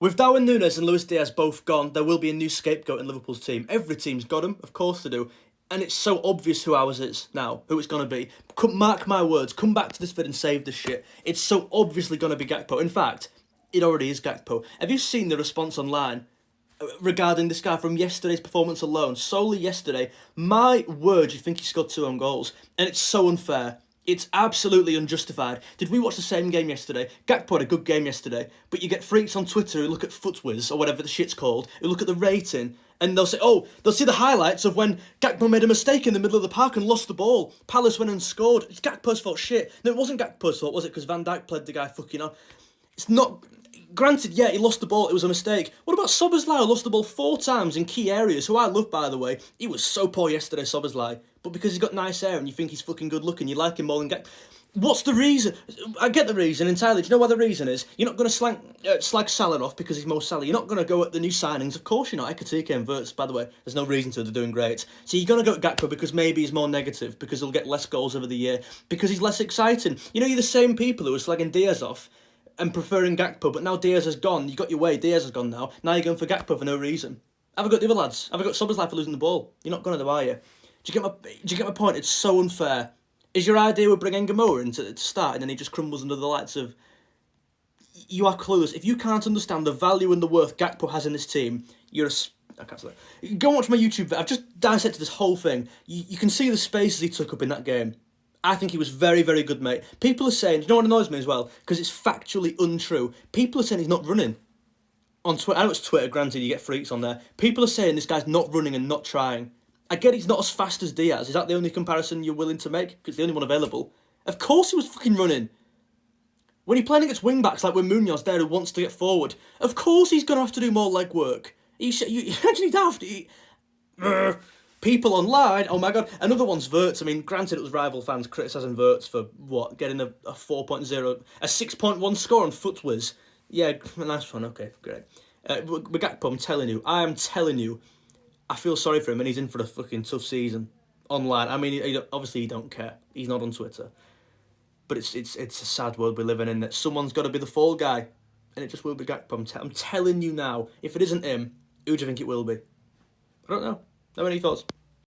With Darwin Núñez and Luis Diaz both gone, there will be a new scapegoat in Liverpool's team. Every team's got him, of course they do. And it's so obvious who ours is now, who it's going to be. Mark my words, come back to this vid and save this shit. It's so obviously going to be Gakpo. In fact, it already is Gakpo. Have you seen the response online regarding this guy from yesterday's performance alone? Solely yesterday. My word, you think he scored 2 own goals. And it's so unfair. It's absolutely unjustified. Did we watch the same game yesterday? Gakpo had a good game yesterday, but you get freaks on Twitter who look at FootWiz, or whatever the shit's called, who look at the rating, and they'll say, oh, they'll see the highlights of when Gakpo made a mistake in the middle of the park and lost the ball. Palace went and scored. It's Gakpo's fault. Shit. No, it wasn't Gakpo's fault, was it? Because Van Dijk played the guy fucking on. It's not... Granted, yeah, he lost the ball, it was a mistake. What about Szoboszlai, who lost the ball 4 times in key areas, who I love, by the way? He was so poor yesterday, Szoboszlai. But because he's got nice hair and you think he's fucking good looking, you like him more than Gakpo. What's the reason? I get the reason entirely. Do you know what the reason is? You're not going to slag Salah off because he's Mo Salah. You're not going to go at the new signings. Of course you're not. Ekatike and Wirtz, by the way, there's no reason to. They're doing great. So you're going to go at Gakpo because maybe he's more negative, because he'll get less goals over the year, because he's less exciting. You know, you're the same people who are slagging Diaz off and preferring Gakpo, but now Diaz has gone. You got your way. Diaz has gone now. Now you're going for Gakpo for no reason. Have I got the other lads? Have I got Szoboszlai for losing the ball? You're not going to, are you? Do you get my point? It's so unfair. Is your idea we bring Engamoa in to start and then he just crumbles under the lights of... You are clueless. If you can't understand the value and the worth Gakpo has in this team, you're a... I can't say that. Go and watch my YouTube video. I've just dissected this whole thing. You can see the spaces he took up in that game. I think he was very, very good, mate. People are saying... Do you know what annoys me as well? Because it's factually untrue. People are saying he's not running. On Twitter, I know it's Twitter, granted, you get freaks on there. People are saying this guy's not running and not trying. I get he's not as fast as Diaz. Is that the only comparison you're willing to make? Because it's the only one available. Of course he was fucking running. When you're playing against wing-backs like with Munoz there who wants to get forward, of course he's going to have to do more legwork. You actually daft. People online, oh my god. Another one's Wirtz. I mean, granted it was rival fans criticising Wirtz for, what, getting a 4.0, a 6.1 score on FootWiz. Yeah, nice one, okay, great. With Gakpo, I am telling you, I feel sorry for him and he's in for a fucking tough season online. I mean, obviously he don't care. He's not on Twitter. But it's a sad world we live in that someone's got to be the fall guy. And it just will be Gakpo. I'm telling you now, if it isn't him, who do you think it will be? I don't know. Have any thoughts?